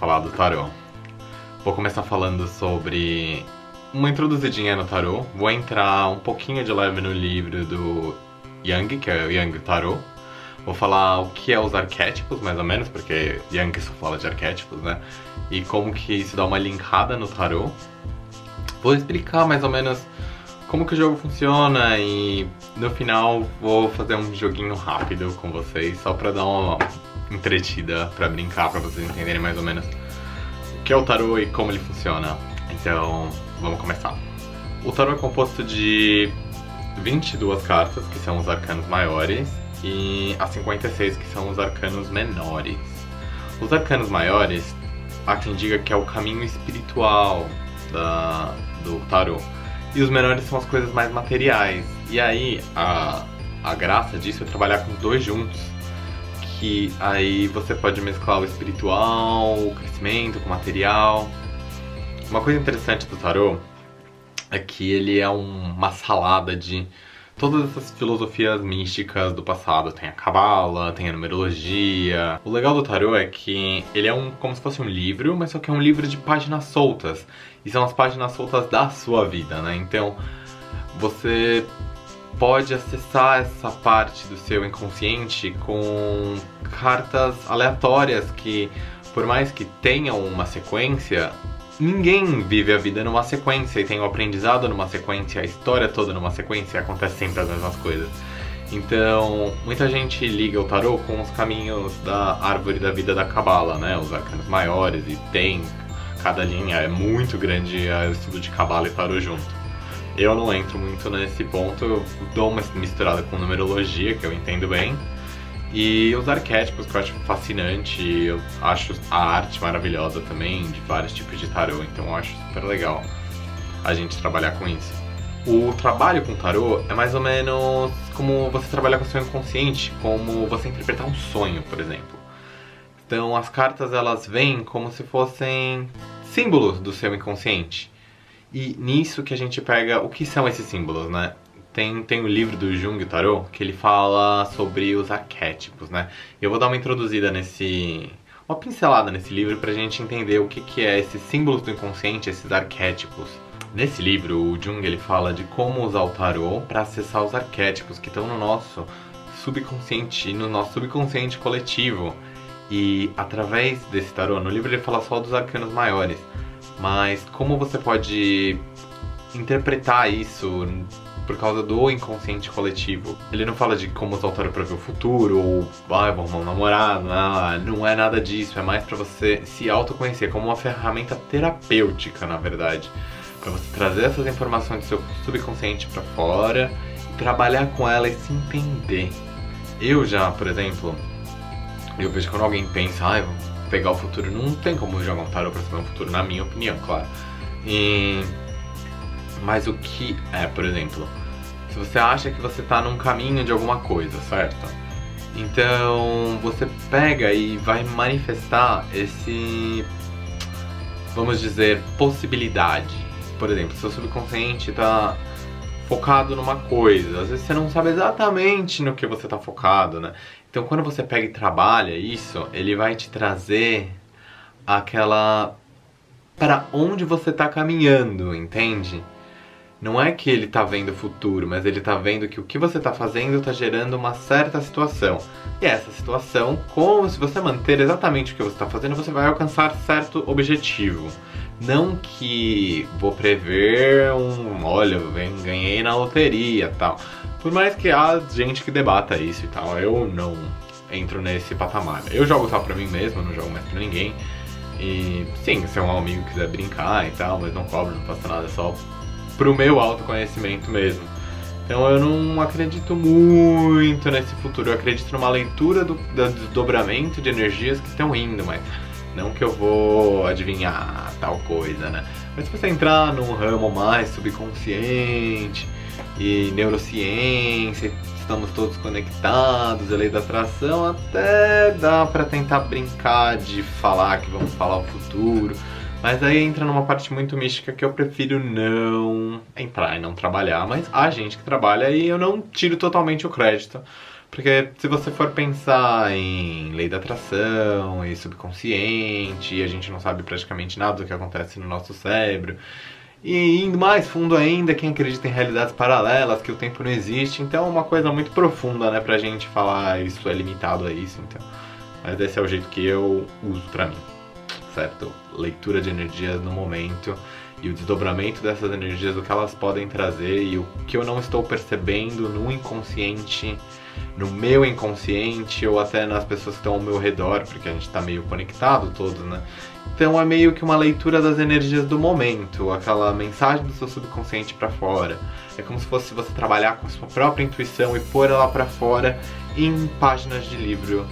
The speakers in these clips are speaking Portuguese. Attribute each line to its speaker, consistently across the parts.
Speaker 1: falar do tarô. Vou começar falando sobre uma introduzidinha no tarô. Vou entrar um pouquinho de leve no livro do Jung, que é o Jung Tarô. Vou falar o que é os arquétipos, mais ou menos, porque Jung só fala de arquétipos, né? E como que isso dá uma linkada no tarô. Vou explicar mais ou menos como que o jogo funciona e no final vou fazer um joguinho rápido com vocês, só pra dar uma entretida, pra brincar, pra vocês entenderem mais ou menos o que é o tarô e como ele funciona. Então, vamos começar. O tarô é composto de 22 cartas, que são os arcanos maiores, e as 56, que são os arcanos menores. Os arcanos maiores, há quem diga que é o caminho espiritual do tarô. E os menores são as coisas mais materiais. E aí, a graça disso é trabalhar com os dois juntos. Que aí você pode mesclar o espiritual, o crescimento com o material. Uma coisa interessante do tarô é que ele é uma salada de todas essas filosofias místicas do passado. Tem a cabala, tem a numerologia. O legal do tarô é que ele é como se fosse um livro, mas só que é um livro de páginas soltas. E são as páginas soltas da sua vida, né? Então, você pode acessar essa parte do seu inconsciente com cartas aleatórias que, por mais que tenham uma sequência, ninguém vive a vida numa sequência e tem o aprendizado numa sequência, a história toda numa sequência, e acontece sempre as mesmas coisas. Então, muita gente liga o tarô com os caminhos da árvore da vida da cabala, né? Os arcanos maiores, e cada linha é muito grande, o estudo de cabala e tarô junto. Eu não entro muito nesse ponto, eu dou uma misturada com numerologia, que eu entendo bem. E os arquétipos, que eu acho fascinante, eu acho a arte maravilhosa também, de vários tipos de tarô, então eu acho super legal a gente trabalhar com isso. O trabalho com tarô é mais ou menos como você trabalhar com o seu inconsciente, como você interpretar um sonho, por exemplo. Então as cartas, elas vêm como se fossem símbolos do seu inconsciente. E nisso que a gente pega o que são esses símbolos, né? Tem o livro do Jung Tarô, que ele fala sobre os arquétipos, né? Eu vou dar uma introduzida uma pincelada nesse livro pra gente entender o que é esses símbolos do inconsciente, esses arquétipos. Nesse livro, o Jung, ele fala de como usar o tarô para acessar os arquétipos que estão no nosso subconsciente, no nosso subconsciente coletivo. E através desse tarô, no livro ele fala só dos arcanos maiores, mas como você pode interpretar isso por causa do inconsciente coletivo. Ele não fala de como usar o tarô pra ver o futuro, ou vou arrumar um namorado, não é nada disso, é mais pra você se autoconhecer, como uma ferramenta terapêutica, na verdade. Pra você trazer essas informações do seu subconsciente pra fora, e trabalhar com ela e se entender. Eu já, por exemplo, eu vejo quando alguém pensa, vou pegar o futuro, não tem como jogar um tarô pra saber o futuro, na minha opinião, claro. Mas o que é, por exemplo, se você acha que você tá num caminho de alguma coisa, certo? Então você pega e vai manifestar vamos dizer, possibilidade. Por exemplo, seu subconsciente tá focado numa coisa, às vezes você não sabe exatamente no que você tá focado, né? Então quando você pega e trabalha isso, ele vai te trazer para onde você tá caminhando, entende? Não é que ele tá vendo o futuro, mas ele tá vendo que o que você tá fazendo tá gerando uma certa situação. E essa situação, como se você manter exatamente o que você tá fazendo, você vai alcançar certo objetivo. Não que vou prever olha, ganhei na loteria e tal. Por mais que há gente que debata isso e tal, eu não entro nesse patamar. Eu jogo só pra mim mesmo, eu não jogo mais pra ninguém. E sim, se é um amigo quiser brincar e tal, mas não cobro, não faço nada, é só pro meu autoconhecimento mesmo. Então eu não acredito muito nesse futuro, eu acredito numa leitura do desdobramento de energias que estão indo, mas não que eu vou adivinhar tal coisa, né? Mas se você entrar num ramo mais subconsciente e neurociência, estamos todos conectados, a lei da atração, até dá pra tentar brincar de falar que vamos falar o futuro. Mas aí entra numa parte muito mística que eu prefiro não entrar e não trabalhar. Mas há gente que trabalha e eu não tiro totalmente o crédito. Porque se você for pensar em lei da atração e subconsciente, e a gente não sabe praticamente nada do que acontece no nosso cérebro, e indo mais fundo ainda, quem acredita em realidades paralelas, que o tempo não existe, então é uma coisa muito profunda, né, pra gente falar isso é limitado a isso, então. Mas esse é o jeito que eu uso pra mim, certo? Leitura de energias no momento e o desdobramento dessas energias, o que elas podem trazer e o que eu não estou percebendo no inconsciente, no meu inconsciente ou até nas pessoas que estão ao meu redor, porque a gente tá meio conectado todos, né? Então é meio que uma leitura das energias do momento, aquela mensagem do seu subconsciente pra fora. É como se fosse você trabalhar com a sua própria intuição e pôr ela pra fora em páginas de livro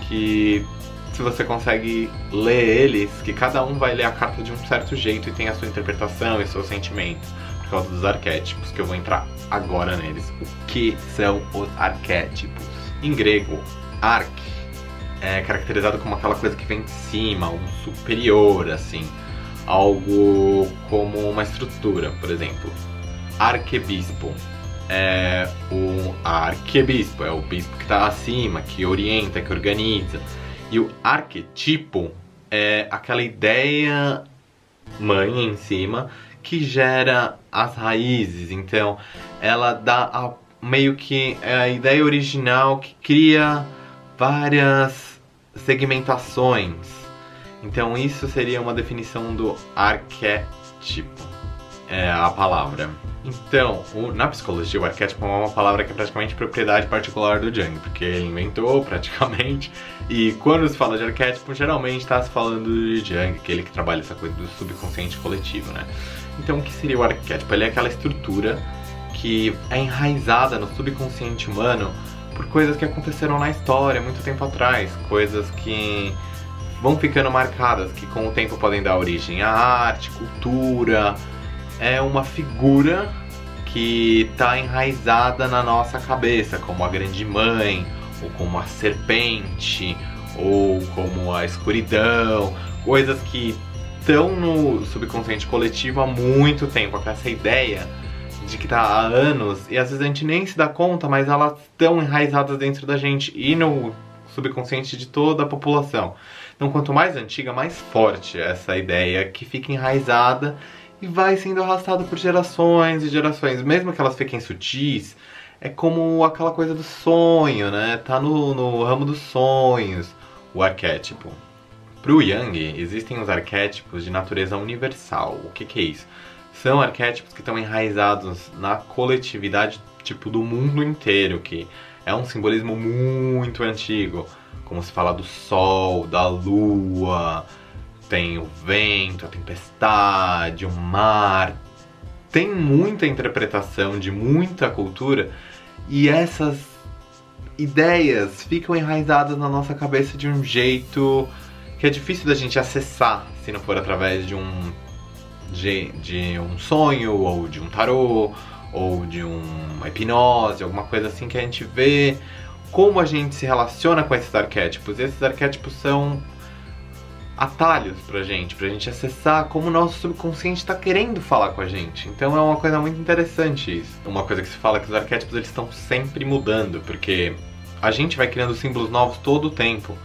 Speaker 1: que, se você consegue ler eles, que cada um vai ler a carta de um certo jeito e tem a sua interpretação e seus sentimentos, por causa dos arquétipos, que eu vou entrar agora neles. O que são os arquétipos? Em grego, arc é caracterizado como aquela coisa que vem de cima, um superior, assim, algo como uma estrutura, por exemplo. Arquebispo é o arquebispo, é o bispo que está acima, que orienta, que organiza. E o arquetipo é aquela ideia mãe em cima que gera as raízes. Então, ela dá meio que a ideia original que cria várias segmentações. Então, isso seria uma definição do arquétipo, é a palavra. Então, na psicologia, o arquétipo é uma palavra que é praticamente propriedade particular do Jung, porque ele inventou praticamente, e quando se fala de arquétipo, geralmente está se falando de Jung, aquele que trabalha essa coisa do subconsciente coletivo, né? Então, o que seria o arquétipo? Ele é aquela estrutura que é enraizada no subconsciente humano por coisas que aconteceram na história, muito tempo atrás, coisas que vão ficando marcadas, que com o tempo podem dar origem à arte, cultura. É uma figura que está enraizada na nossa cabeça, como a grande mãe, ou como a serpente, ou como a escuridão, coisas que estão no subconsciente coletivo há muito tempo, com essa ideia de que está há anos, e às vezes a gente nem se dá conta, mas elas estão enraizadas dentro da gente e no subconsciente de toda a população. Então, quanto mais antiga, mais forte essa ideia que fica enraizada e vai sendo arrastada por gerações e gerações, mesmo que elas fiquem sutis. É como aquela coisa do sonho, né? Tá no ramo dos sonhos, o arquétipo. Pro Jung, existem os arquétipos de natureza universal. O que é isso? São arquétipos que estão enraizados na coletividade, tipo, do mundo inteiro, que é um simbolismo muito antigo. Como se fala do sol, da lua, tem o vento, a tempestade, o mar. Tem muita interpretação de muita cultura e essas ideias ficam enraizadas na nossa cabeça de um jeito que é difícil da gente acessar se não for através de um sonho, ou de um tarô, ou de uma hipnose, alguma coisa assim, que a gente vê como a gente se relaciona com esses arquétipos. E esses arquétipos são atalhos pra gente acessar como o nosso subconsciente está querendo falar com a gente. Então é uma coisa muito interessante isso. Uma coisa que se fala é que os arquétipos eles estão sempre mudando, porque a gente vai criando símbolos novos todo o tempo.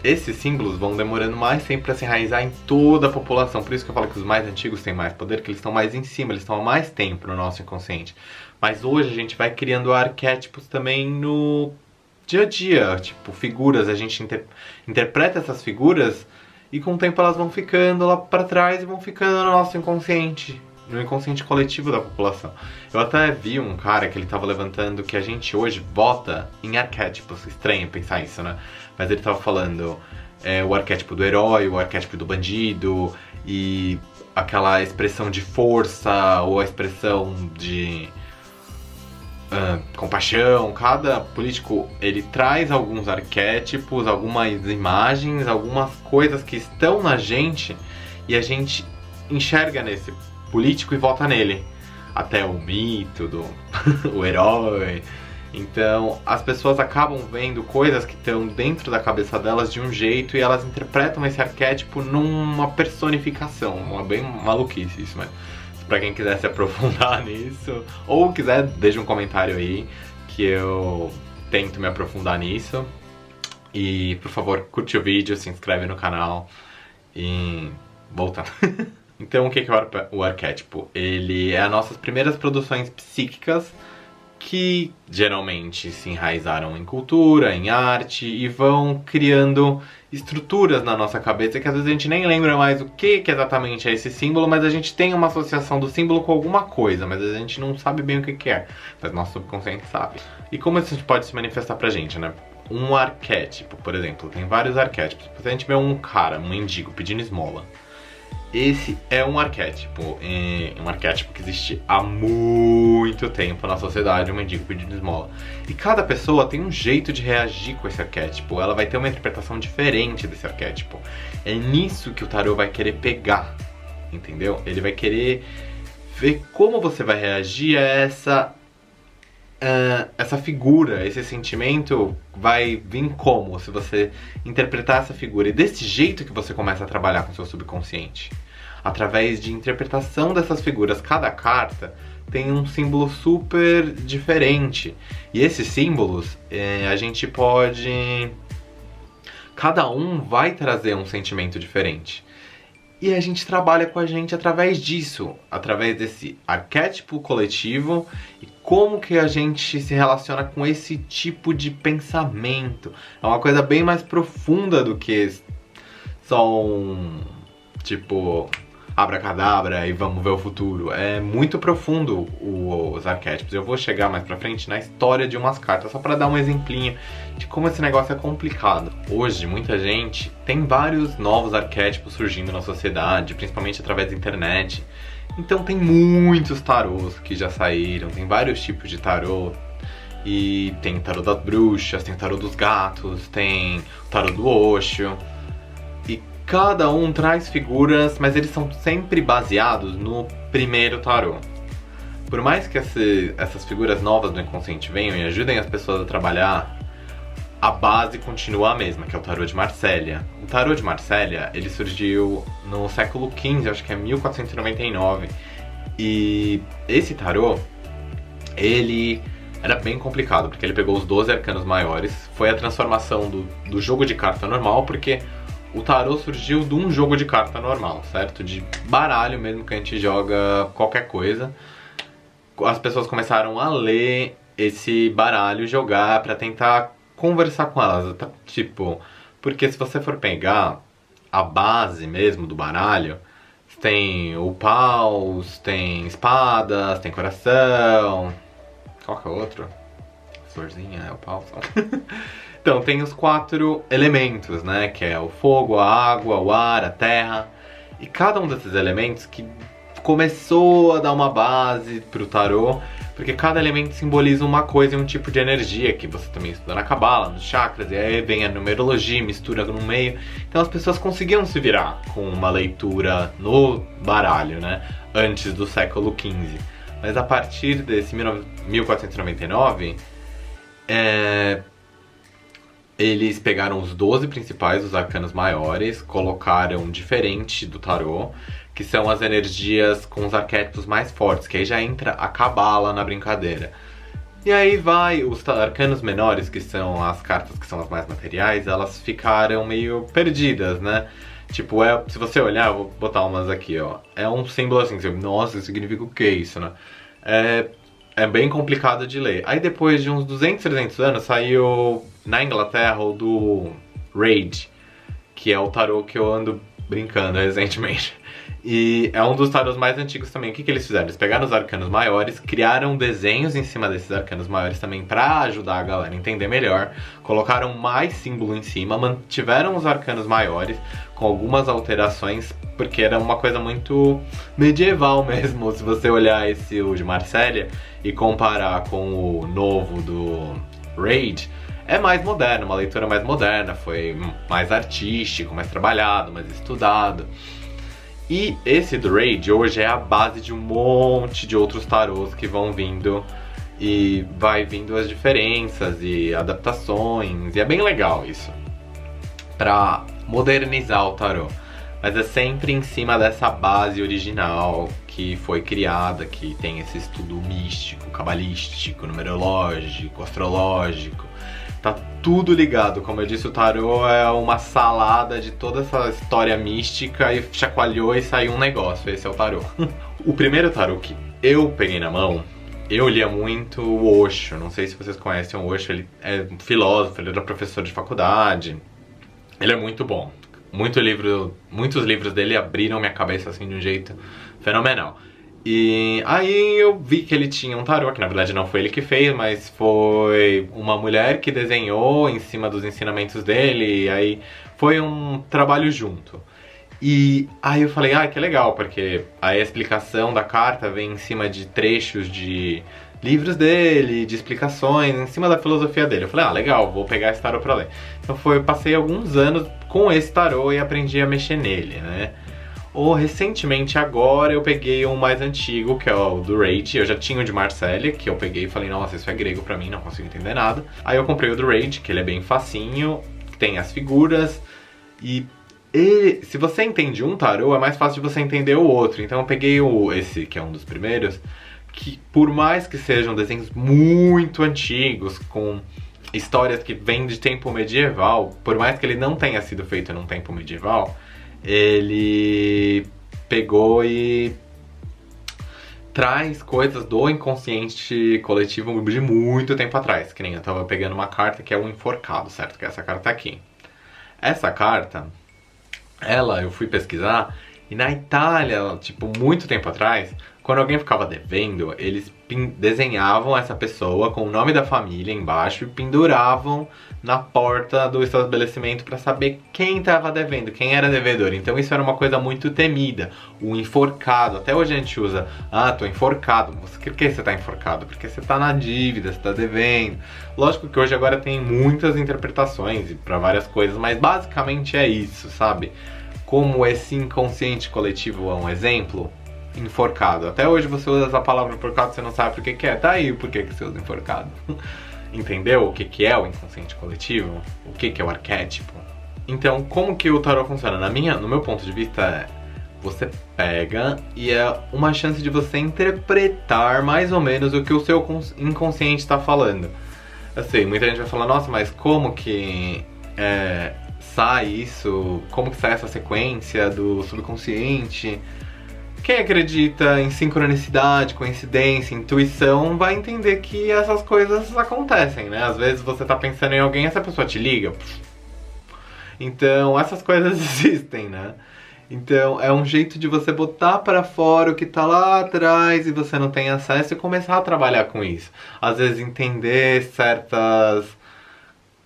Speaker 1: Esses símbolos vão demorando mais tempo para se enraizar em toda a população. Por isso que eu falo que os mais antigos têm mais poder, que eles estão mais em cima, eles estão há mais tempo no nosso inconsciente. Mas hoje a gente vai criando arquétipos também no dia a dia, tipo figuras, a gente interpreta essas figuras e com o tempo elas vão ficando lá para trás e vão ficando no nosso inconsciente, no inconsciente coletivo da população. Eu até vi um cara que ele tava levantando que a gente hoje vota em arquétipos. Estranho pensar isso, né? Mas ele tava falando o arquétipo do herói, o arquétipo do bandido e aquela expressão de força ou a expressão de compaixão. Cada político ele traz alguns arquétipos, algumas imagens, algumas coisas que estão na gente e a gente enxerga nesse político e vota nele. Até o mito do o herói. Então as pessoas acabam vendo coisas que estão dentro da cabeça delas de um jeito e elas interpretam esse arquétipo numa personificação. Uma bem maluquice isso, mas pra quem quiser se aprofundar nisso, ou quiser, deixa um comentário aí, que eu tento me aprofundar nisso. E, por favor, curte o vídeo, se inscreve no canal e... voltando. Então, o que é o arquétipo? Ele é as nossas primeiras produções psíquicas que geralmente se enraizaram em cultura, em arte e vão criando estruturas na nossa cabeça que às vezes a gente nem lembra mais o que exatamente é esse símbolo, mas a gente tem uma associação do símbolo com alguma coisa, mas a gente não sabe bem o que é, mas nosso subconsciente sabe. E como isso pode se manifestar pra gente, né? Um arquétipo, por exemplo, tem vários arquétipos. Se a gente vê um cara, um mendigo pedindo esmola, esse é um arquétipo que existe há muito tempo na sociedade, um mendigo pedindo esmola. E cada pessoa tem um jeito de reagir com esse arquétipo, ela vai ter uma interpretação diferente desse arquétipo. É nisso que o tarô vai querer pegar, entendeu? Ele vai querer ver como você vai reagir a essa figura, esse sentimento vai vir como se você interpretar essa figura. E desse jeito que você começa a trabalhar com o seu subconsciente. Através de interpretação dessas figuras. Cada carta tem um símbolo super diferente. E esses símbolos, a gente pode... cada um vai trazer um sentimento diferente. E a gente trabalha com a gente através disso, através desse arquétipo coletivo e como que a gente se relaciona com esse tipo de pensamento. É uma coisa bem mais profunda do que só tipo, abracadabra e vamos ver o futuro. É muito profundo os arquétipos. Eu vou chegar mais pra frente na história de umas cartas, só pra dar um exemplinho de como esse negócio é complicado. Hoje, muita gente tem vários novos arquétipos surgindo na sociedade, principalmente através da internet. Então tem muitos tarôs que já saíram, tem vários tipos de tarô. E tem tarô das bruxas, tem tarô dos gatos, tem tarô do Osho. E cada um traz figuras, mas eles são sempre baseados no primeiro tarô. Por mais que essas figuras novas do inconsciente venham e ajudem as pessoas a trabalhar, a base continua a mesma, que é o tarô de Marsella. O tarô de Marsella, ele surgiu no século XV, acho que é 1499. E esse tarô, ele era bem complicado, porque ele pegou os 12 arcanos maiores, foi a transformação do jogo de carta normal, porque o tarô surgiu de um jogo de carta normal, certo? De baralho mesmo, que a gente joga qualquer coisa. As pessoas começaram a ler esse baralho, jogar pra tentar conversar com elas. Tipo, porque se você for pegar a base mesmo do baralho, tem o paus, tem espadas, tem coração. Qual que é o outro? Florzinha, é o paus. Então, tem os 4 elementos, né? Que é o fogo, a água, o ar, a terra. E cada um desses elementos que começou a dar uma base pro tarô, porque cada elemento simboliza uma coisa e um tipo de energia, que você também estuda na Cabala, nos chakras, e aí vem a numerologia, mistura no meio. Então as pessoas conseguiam se virar com uma leitura no baralho, né? Antes do século XV. Mas a partir desse 1499, eles pegaram os 12 principais, os arcanos maiores, colocaram diferente do tarô, que são as energias com os arquétipos mais fortes, que aí já entra a Cabala na brincadeira. E aí vai, os arcanos menores, que são as cartas que são as mais materiais, elas ficaram meio perdidas, né? Tipo, se você olhar, eu vou botar umas aqui, ó. É um símbolo assim, nossa, isso significa o que isso, né? É bem complicado de ler. Aí depois de uns 200, 300 anos, saiu na Inglaterra o do Raid, que é o tarô que eu ando brincando recentemente. E é um dos tarôs mais antigos também. O que eles fizeram? Eles pegaram os arcanos maiores, criaram desenhos em cima desses arcanos maiores também pra ajudar a galera a entender melhor. Colocaram mais símbolo em cima, mantiveram os arcanos maiores com algumas alterações, porque era uma coisa muito medieval mesmo. Se você olhar o de Marsella e comparar com o novo do Raid, é mais moderno, uma leitura mais moderna, foi mais artístico, mais trabalhado, mais estudado. E esse do Raid hoje é a base de um monte de outros tarôs que vão vindo e vai vindo as diferenças e adaptações, e é bem legal isso, pra modernizar o tarô. Mas é sempre em cima dessa base original que foi criada, que tem esse estudo místico, cabalístico, numerológico, astrológico. Tá tudo ligado, como eu disse, o tarô é uma salada de toda essa história mística e chacoalhou e saiu um negócio, esse é o tarô. O primeiro tarô que eu peguei na mão, eu lia muito o Osho, não sei se vocês conhecem o Osho, ele é um filósofo, ele era professor de faculdade, ele é muito bom. Muitos livros dele abriram minha cabeça assim de um jeito fenomenal. E aí eu vi que ele tinha um tarô, que na verdade não foi ele que fez, mas foi uma mulher que desenhou em cima dos ensinamentos dele, e aí foi um trabalho junto. E aí eu falei, que legal, porque a explicação da carta vem em cima de trechos de livros dele, de explicações, em cima da filosofia dele. Eu falei, legal, vou pegar esse tarô pra ler. Então eu passei alguns anos com esse tarô e aprendi a mexer nele, né? Recentemente agora eu peguei um mais antigo, que é o do Rage. Eu já tinha o de Marselli, que eu peguei e falei, nossa, isso é grego pra mim, não consigo entender nada. Aí eu comprei o do Rage, que ele é bem facinho, tem as figuras e se você entende um tarô, é mais fácil de você entender o outro. Então eu peguei esse, que é um dos primeiros, que por mais que sejam desenhos muito antigos, com histórias que vêm de tempo medieval, por mais que ele não tenha sido feito num tempo medieval, ele pegou e traz coisas do inconsciente coletivo de muito tempo atrás. Que nem eu tava pegando uma carta que é o enforcado, certo? Que é essa carta aqui. Essa carta, eu fui pesquisar, e na Itália, tipo, muito tempo atrás, quando alguém ficava devendo, eles desenhavam essa pessoa com o nome da família embaixo e penduravam na porta do estabelecimento para saber quem estava devendo, quem era devedor. Então isso era uma coisa muito temida, o enforcado. Até hoje a gente usa, tô enforcado. Por que você tá enforcado? Porque você tá na dívida, você tá devendo. Lógico que hoje agora tem muitas interpretações para várias coisas, mas basicamente é isso, sabe? Como esse inconsciente coletivo é um exemplo, enforcado. Até hoje você usa essa palavra enforcado, você não sabe por que é. Tá aí o porquê que você usa enforcado. Entendeu o que é o inconsciente coletivo? O que é o arquétipo? Então, como que o tarô funciona? No meu ponto de vista, você pega e é uma chance de você interpretar mais ou menos o que o seu inconsciente está falando. Eu sei, muita gente vai falar, nossa, mas como que sai isso? Como que sai essa sequência do subconsciente? Quem acredita em sincronicidade, coincidência, intuição, vai entender que essas coisas acontecem, né? Às vezes você tá pensando em alguém e essa pessoa te liga. Então, essas coisas existem, né? Então, é um jeito de você botar pra fora o que tá lá atrás e você não tem acesso e começar a trabalhar com isso. Às vezes entender certas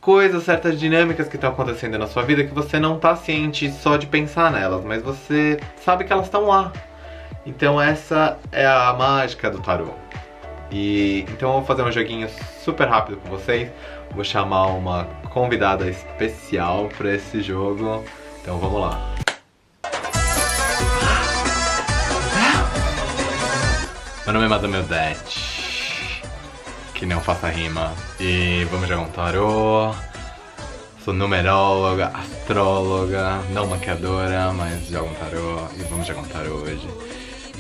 Speaker 1: coisas, certas dinâmicas que estão acontecendo na sua vida que você não tá ciente só de pensar nelas, mas você sabe que elas estão lá. Então essa é a mágica do tarô. Então eu vou fazer um joguinho super rápido com vocês. Vou chamar uma convidada especial para esse jogo. Então vamos lá. Meu nome é Madame Odete, que não faça rima. E vamos jogar um tarô. Sou numeróloga, astróloga, não maquiadora, mas jogo um tarô. E vamos jogar um tarô hoje.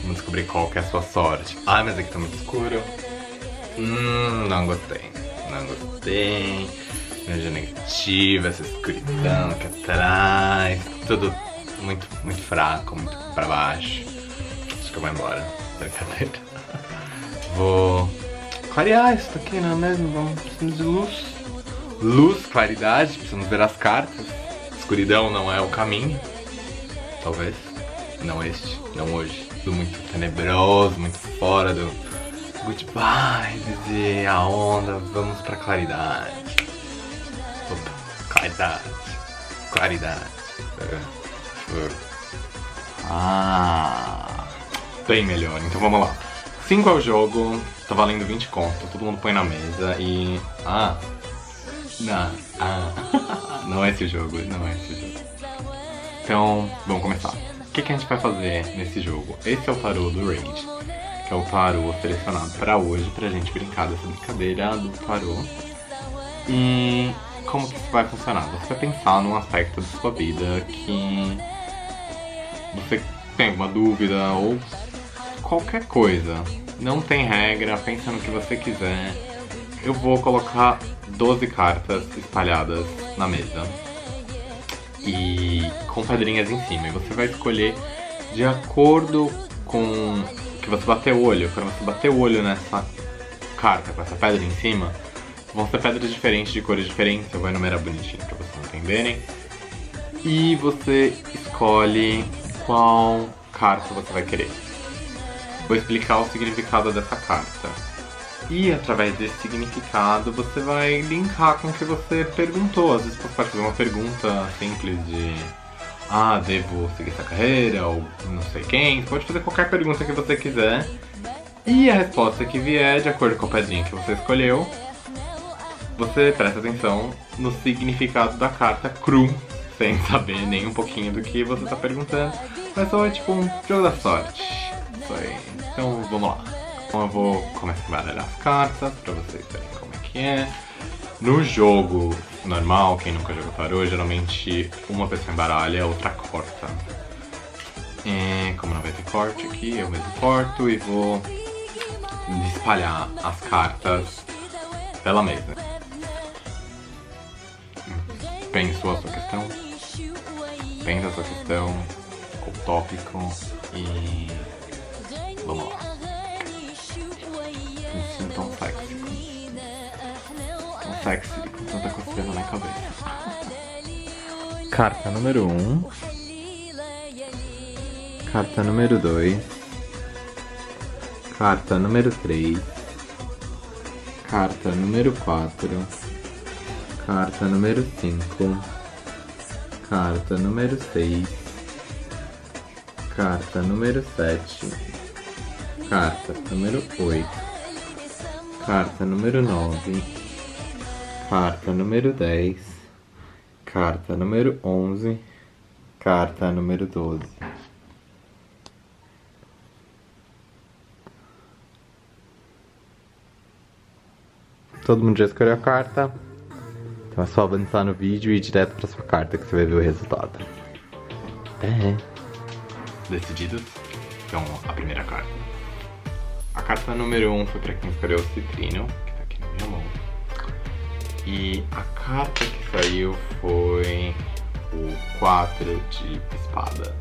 Speaker 1: Vamos descobrir qual que é a sua sorte. Mas aqui tá muito escuro. Não gostei. Não gostei. Energia negativa, essa escuridão aqui atrás. Tudo muito, muito fraco, muito pra baixo. Acho que eu vou embora. Brincadeira. Vou clarear isso daqui, não é mesmo? Precisamos de luz. Luz, claridade, precisamos ver as cartas. Escuridão não é o caminho. Talvez. Não este, não hoje. Tudo muito tenebroso, muito fora do good vibes e a onda. Vamos pra claridade. Opa, claridade. Claridade. Bem melhor, então vamos lá. 5 é o jogo, tá valendo 20 conto, todo mundo põe na mesa e... Não é esse o jogo, não é esse o jogo. Então, vamos começar. O que a gente vai fazer nesse jogo? Esse é o tarô do Rage, que é o tarô selecionado pra hoje, pra gente brincar dessa brincadeira do tarô. E como que isso vai funcionar? Você vai pensar num aspecto da sua vida que você tem alguma dúvida ou qualquer coisa. Não tem regra, pensa no que você quiser. eu vou colocar 12 cartas espalhadas na mesa e com pedrinhas em cima. E você vai escolher de acordo com o que você bater o olho. Quando você bater o olho nessa carta com essa pedra em cima, vão ser pedras diferentes, de cores diferentes. Eu vou enumerar bonitinho pra vocês entenderem. E você escolhe qual carta você vai querer. Vou explicar o significado dessa carta. E através desse significado você vai linkar com o que você perguntou. Às vezes você pode fazer uma pergunta simples de devo seguir essa carreira, ou não sei quem. Você pode fazer qualquer pergunta que você quiser. E a resposta que vier, de acordo com a pedrinha que você escolheu, você presta atenção no significado da carta cru, sem saber nem um pouquinho do que você está perguntando. Mas só é tipo um jogo da sorte. Isso aí. Então vamos lá. Então eu vou começar a baralhar as cartas pra vocês verem como é que é. No jogo normal, quem nunca jogou tarô, geralmente uma pessoa embaralha e a outra corta. Como não vai ter corte aqui, eu mesmo corto e vou espalhar as cartas pela mesa. Pensa a sua questão, o tópico e vamos lá. Me sinto tão sexy com tanta coceira na minha cabeça. Carta número 1, carta número 2, carta número 3, carta número 4, carta número 5, carta número 6, carta número 7, carta número 8, carta número 9, carta número 10, carta número 11, carta número 12. Todo mundo já escolheu a carta? Então é só avançar no vídeo e ir direto pra sua carta que você vai ver o resultado. Decididos? Então, a primeira carta. A carta número 1 foi pra quem escolheu o citrino, que tá aqui na minha mão. E a carta que saiu foi o 4 de espada.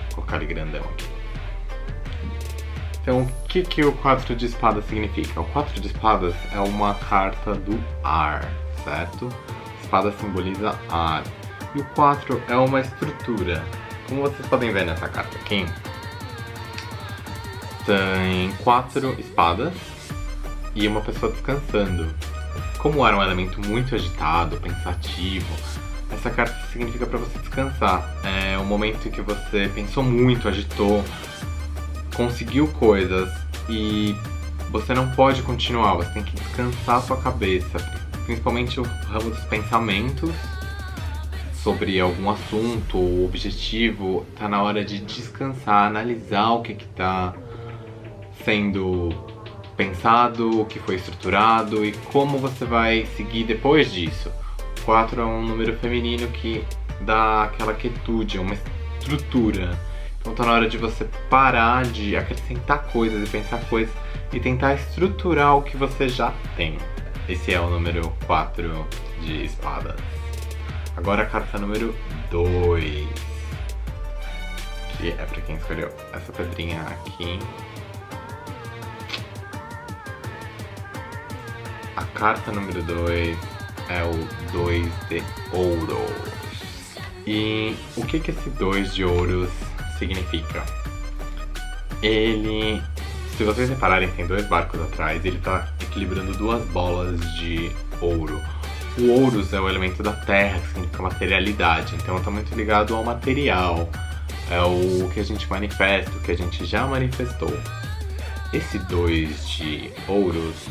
Speaker 1: Vou colocar ele grandão aqui. Então, o que o 4 de espadas significa? O 4 de espadas é uma carta do ar, certo? Espada simboliza ar. E o 4 é uma estrutura. Como vocês podem ver nessa carta aqui, tem 4 espadas e uma pessoa descansando. Como o ar é um elemento muito agitado, pensativo, essa carta significa para você descansar. É um momento em que você pensou muito, agitou, conseguiu coisas e você não pode continuar, você tem que descansar a sua cabeça, principalmente o ramo dos pensamentos sobre algum assunto ou objetivo. Tá na hora de descansar, analisar o que tá sendo pensado, o que foi estruturado e como você vai seguir depois disso. 4 é um número feminino que dá aquela quietude, uma estrutura. Então tá na hora de você parar de acrescentar coisas e pensar coisas e tentar estruturar o que você já tem. Esse é o número 4 de espadas. Agora a carta número 2, que é pra quem escolheu essa pedrinha aqui. A carta número 2 é o 2 de ouros. E o que esse 2 de ouros significa? Ele, se vocês repararem, tem 2 barcos atrás, ele tá equilibrando 2 bolas de ouro. O ouros é o elemento da terra, que significa materialidade, então tá muito ligado ao material, é o que a gente manifesta, o que a gente já manifestou. Esse 2 de ouros,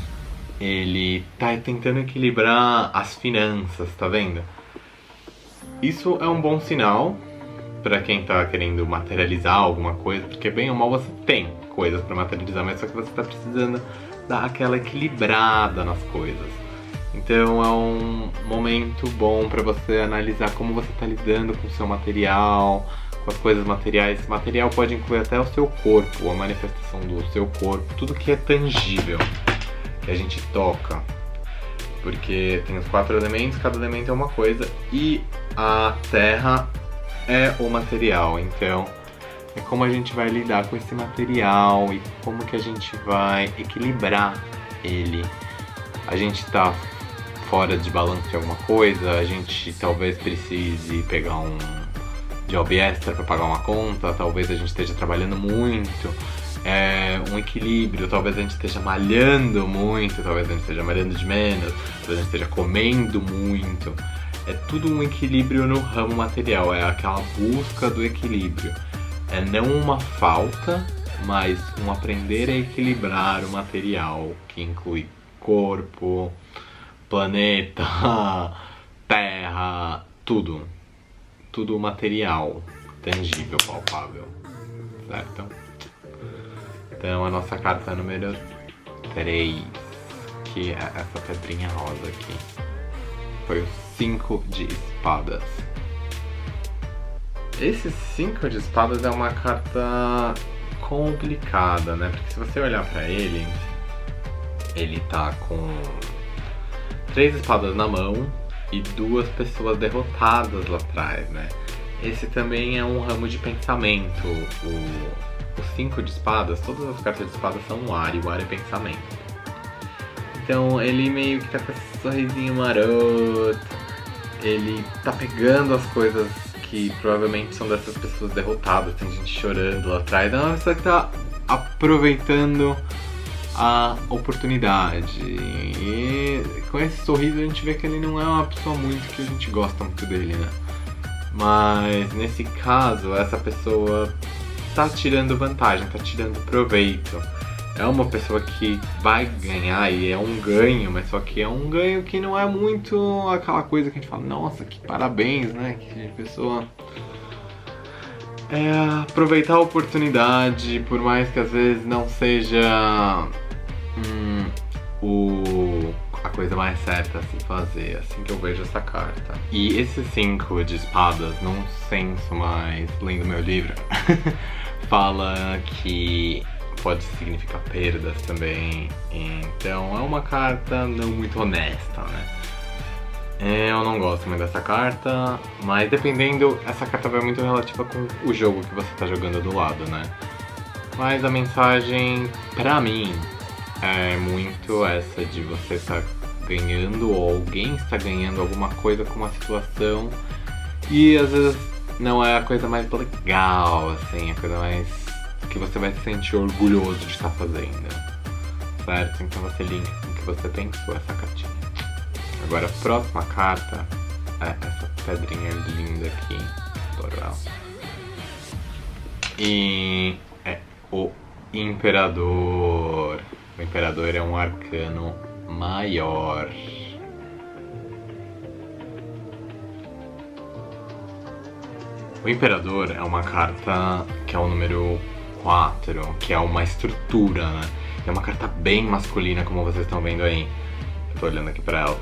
Speaker 1: ele tá tentando equilibrar as finanças, tá vendo? Isso é um bom sinal pra quem tá querendo materializar alguma coisa, porque bem ou mal você tem coisas pra materializar, mas só que você tá precisando dar aquela equilibrada nas coisas. Então é um momento bom pra você analisar como você tá lidando com o seu material, com as coisas materiais. Material pode incluir até o seu corpo, a manifestação do seu corpo, tudo que é tangível, que a gente toca. Porque tem os 4 elementos, cada elemento é uma coisa, e a terra é o material. Então, é como a gente vai lidar com esse material e como que a gente vai equilibrar ele. A gente tá fora de balanço de alguma coisa, a gente talvez precise pegar um job extra para pagar uma conta, talvez a gente esteja trabalhando muito, um equilíbrio, talvez a gente esteja malhando muito, talvez a gente esteja malhando de menos, talvez a gente esteja comendo muito. É tudo um equilíbrio no ramo material, é aquela busca do equilíbrio. É não uma falta, mas um aprender a equilibrar o material, que inclui corpo, planeta, terra, tudo. Tudo material, tangível, palpável, certo? Então a nossa carta número 3, que é essa pedrinha rosa aqui, foi o 5 de espadas. Esse 5 de espadas é uma carta complicada, né? Porque se você olhar pra ele, ele tá com 3 espadas na mão e 2 pessoas derrotadas lá atrás, né? Esse também é um ramo de pensamento. O 5 de espadas, todas as cartas de espadas são um ar, e o ar é pensamento. Então ele meio que tá com esse sorrisinho maroto, ele tá pegando as coisas que provavelmente são dessas pessoas derrotadas, tem gente chorando lá atrás. É uma pessoa que tá aproveitando a oportunidade. E com esse sorriso a gente vê que ele não é uma pessoa muito que a gente gosta muito dele, né? Mas nesse caso, essa pessoa tá tirando vantagem, tá tirando proveito. É uma pessoa que vai ganhar e é um ganho, mas só que é um ganho que não é muito aquela coisa que a gente fala, nossa, que parabéns, né? Que pessoa... É aproveitar a oportunidade, por mais que às vezes não seja a coisa mais certa a se fazer, assim que eu vejo essa carta. E esse 5 de espadas, num senso mais lendo meu livro, fala que pode significar perdas também. Então é uma carta não muito honesta, né? Eu não gosto muito dessa carta, mas dependendo, essa carta vai muito relativa com o jogo que você tá jogando do lado, né? Mas a mensagem, pra mim, é muito essa de você estar ganhando, ou alguém está ganhando alguma coisa com uma situação, e às vezes não é a coisa mais legal, assim, a coisa mais que você vai se sentir orgulhoso de estar fazendo, certo? Então você linka com o que você pensou, essa cartinha. Agora a próxima carta é essa pedrinha linda aqui, adoro ela. E é o Imperador. O Imperador é um arcano maior. O Imperador é uma carta que é o número 4, que é uma estrutura, né? É uma carta bem masculina, como vocês estão vendo aí. Eu tô olhando aqui pra ela.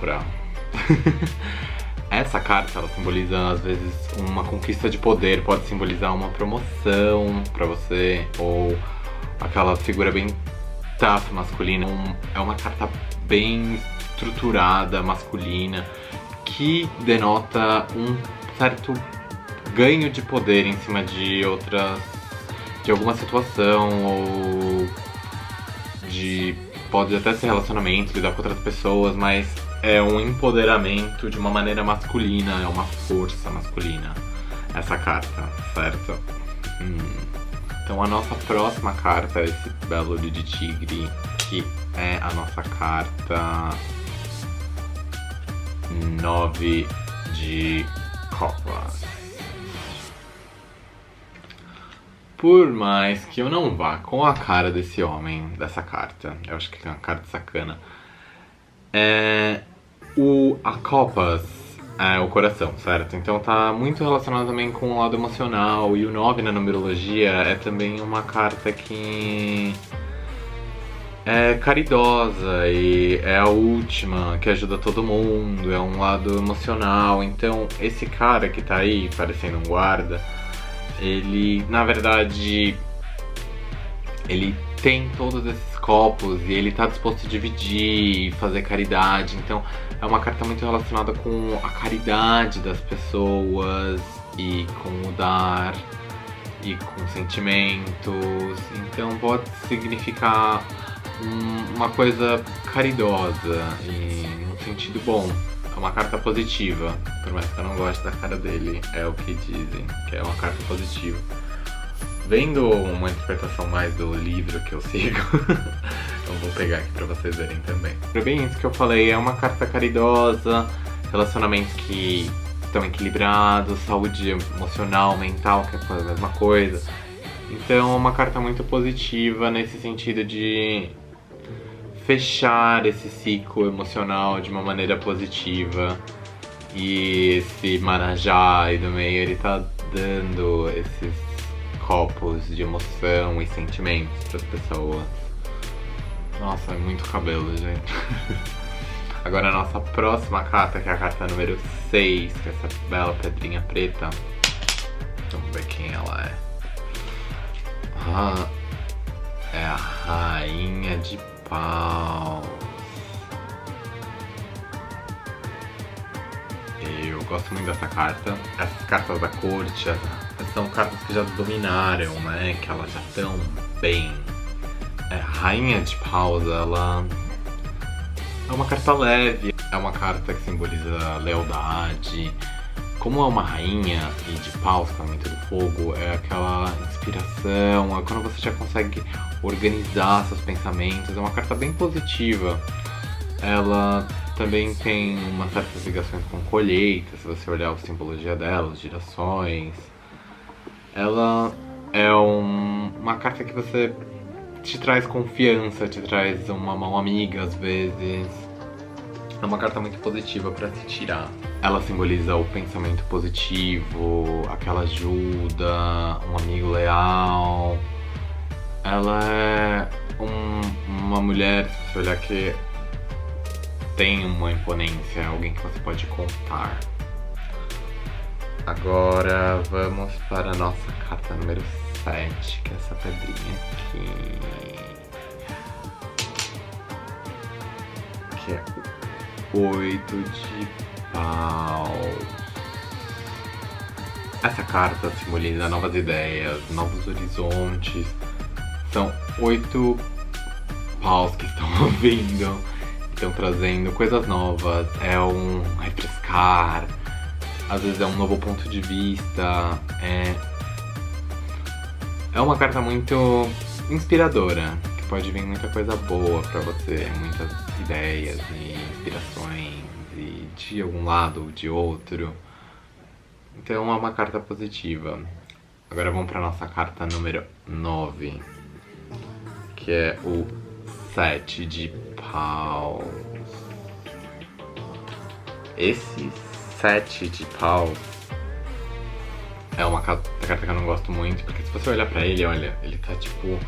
Speaker 1: Essa carta, ela simboliza, às vezes, uma conquista de poder. Pode simbolizar uma promoção pra você, ou aquela figura bem tough masculina. É uma carta bem estruturada, masculina, que denota um certo ganho de poder em cima de alguma situação, ou pode até ser relacionamento, lidar com outras pessoas, mas é um empoderamento de uma maneira masculina, é uma força masculina essa carta, certo? Então a nossa próxima carta é esse belo olho de tigre, que é a nossa carta 9 de copas. Por mais que eu não vá com a cara desse homem, dessa carta, eu acho que é uma carta sacana, a copas é o coração, certo? Então tá muito relacionado também com o lado emocional, e o 9 na numerologia é também uma carta que é caridosa e é a última, que ajuda todo mundo, é um lado emocional. Então esse cara que tá aí, parecendo um guarda, ele, na verdade, ele tem todos esses copos e ele tá disposto a dividir e fazer caridade. Então é uma carta muito relacionada com a caridade das pessoas e com o dar e com sentimentos. Então pode significar uma coisa caridosa e num sentido bom. É uma carta positiva, por mais que eu não goste da cara dele, é o que dizem, que é uma carta positiva. Vendo uma interpretação mais do livro que eu sigo, eu vou pegar aqui pra vocês verem também. É bem isso que eu falei, é uma carta caridosa, relacionamentos que estão equilibrados, saúde emocional, mental, que é a mesma coisa. Então é uma carta muito positiva nesse sentido de fechar esse ciclo emocional de uma maneira positiva. E esse Marajá aí do meio, ele tá dando esses copos de emoção e sentimentos para as pessoas. Nossa, é muito cabelo, gente. Agora a nossa próxima carta, que é a carta número 6, que é essa bela pedrinha preta. Vamos ver quem ela é. É a Rainha de Paus. Eu gosto muito dessa carta. Essas cartas da corte são cartas que já dominaram, né? Que elas já estão bem. A Rainha de Paus, ela é uma carta leve, é uma carta que simboliza lealdade. Como é uma rainha e de paus, com o elemento do fogo, é aquela inspiração, é quando você já consegue organizar seus pensamentos, é uma carta bem positiva. Ela também tem umas certas ligações com colheita, se você olhar a simbologia dela, os girassóis. Ela é uma carta que você te traz confiança, te traz uma mão amiga às vezes. É uma carta muito positiva para se tirar. Ela simboliza o pensamento positivo, aquela ajuda, um amigo leal. Ela é uma mulher, se você olhar, que tem uma imponência, alguém que você pode contar. Agora vamos para a nossa carta número 7, que é essa pedrinha aqui. Que é o 8 de paus. Essa carta simboliza novas ideias, novos horizontes. São 8 paus que estão vindo, estão trazendo coisas novas. É um refrescar, às vezes é um novo ponto de vista. É uma carta muito inspiradora, que pode vir muita coisa boa pra você, muitas ideias e inspirações, e de algum lado ou de outro. Então é uma carta positiva. Agora vamos pra nossa carta número 9, que é o 7 de paus. Esse 7 de paus é uma carta que eu não gosto muito, porque se você olhar pra ele, olha, ele tá tipo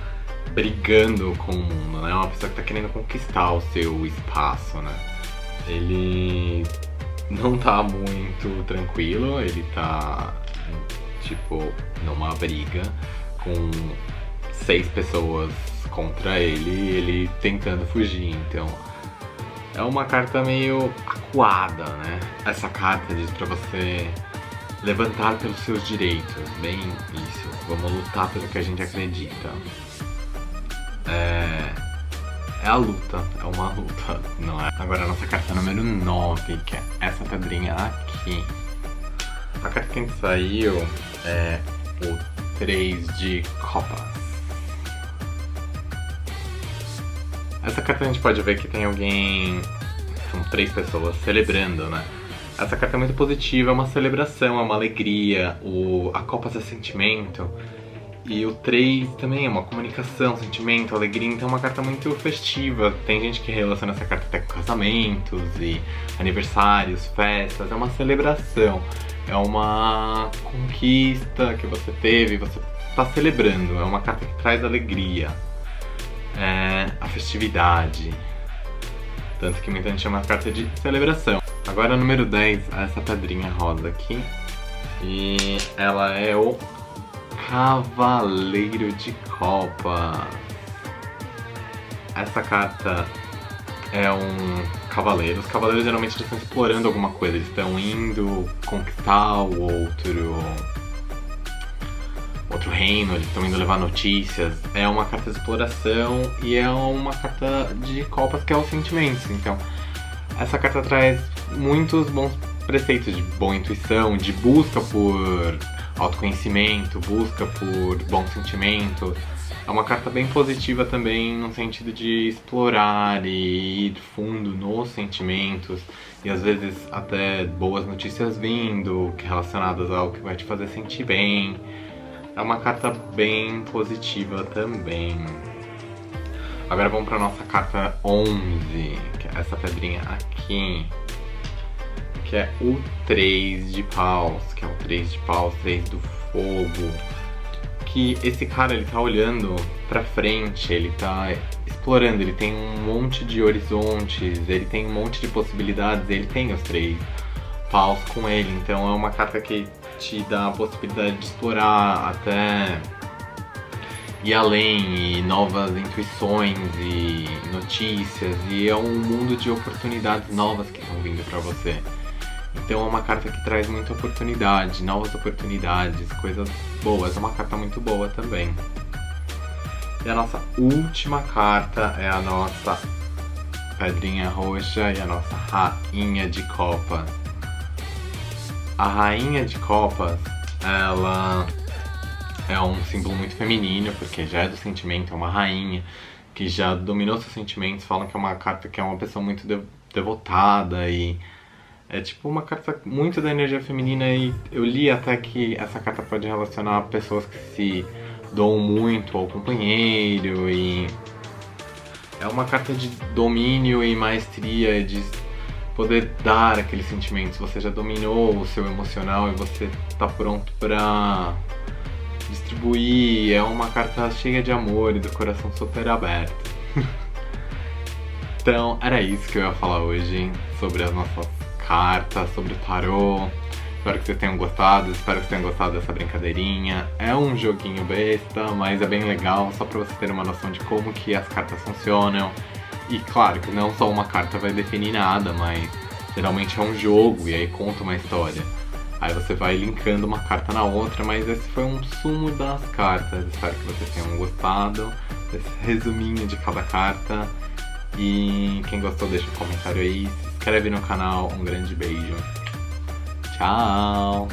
Speaker 1: brigando com o mundo, né? É uma pessoa que tá querendo conquistar o seu espaço, né? Ele não tá muito tranquilo, ele tá tipo numa briga com 6 pessoas contra ele e ele tentando fugir. Então é uma carta meio acuada, né? Essa carta diz pra você levantar pelos seus direitos, bem isso. Vamos lutar pelo que a gente acredita. É a luta, é uma luta, não é? Agora a nossa carta número 9, que é essa pedrinha aqui. A carta que a gente saiu é o 3 de copas. Essa carta a gente pode ver que tem alguém, são 3 pessoas celebrando, né? Essa carta é muito positiva, é uma celebração, é uma alegria. A copas é sentimento. E o 3 também é uma comunicação, sentimento, alegria. Então é uma carta muito festiva. Tem gente que relaciona essa carta até com casamentos e aniversários, festas. É uma celebração, é uma conquista que você teve, você está celebrando. É uma carta que traz alegria, a festividade. Tanto que muita gente chama a carta de celebração. Agora número 10, essa pedrinha rosa aqui. E ela é o Cavaleiro de Copas. Essa carta é um cavaleiro. Os cavaleiros geralmente eles estão explorando alguma coisa, eles estão indo conquistar o outro reino, eles estão indo levar notícias. É uma carta de exploração e é uma carta de copas que é os sentimentos. Então, essa carta traz muitos bons preceitos de boa intuição, de busca por autoconhecimento, busca por bom sentimento. É uma carta bem positiva também no sentido de explorar e ir fundo nos sentimentos e às vezes até boas notícias vindo relacionadas ao que vai te fazer sentir bem. É uma carta bem positiva também. Agora vamos para nossa carta 11, que é essa pedrinha aqui, que é o 3 de paus, que é o 3 de paus, 3 do fogo. Que esse cara, ele tá olhando pra frente, ele tá explorando, ele tem um monte de horizontes, ele tem um monte de possibilidades, ele tem os 3 paus com ele, então é uma carta que te dá a possibilidade de explorar até ir além, e novas intuições e notícias, e é um mundo de oportunidades novas que estão vindo pra você. Então é uma carta que traz muita oportunidade, novas oportunidades, coisas boas. É uma carta muito boa também. E a nossa última carta é a nossa pedrinha roxa e a nossa rainha de copas. A rainha de copas, ela é um símbolo muito feminino, porque já é do sentimento, é uma rainha que já dominou seus sentimentos. Falam que é uma carta que é uma pessoa muito devotada e é tipo uma carta muito da energia feminina, e eu li até que essa carta pode relacionar pessoas que se doam muito ao companheiro, e é uma carta de domínio e maestria, de poder dar aqueles sentimentos. Você já dominou o seu emocional e você tá pronto pra distribuir. É uma carta cheia de amor e do coração super aberto. Então era isso que eu ia falar hoje sobre as nossas cartas, sobre o tarô. Espero que vocês tenham gostado, espero que vocês tenham gostado dessa brincadeirinha. É um joguinho besta, mas é bem legal, só pra você ter uma noção de como que as cartas funcionam. E claro que não só uma carta vai definir nada, mas geralmente é um jogo e aí conta uma história. Aí você vai linkando uma carta na outra, mas esse foi um sumo das cartas. Espero que vocês tenham gostado desse resuminho de cada carta. E quem gostou deixa um comentário aí, se inscreve no canal, um grande beijo. Tchau!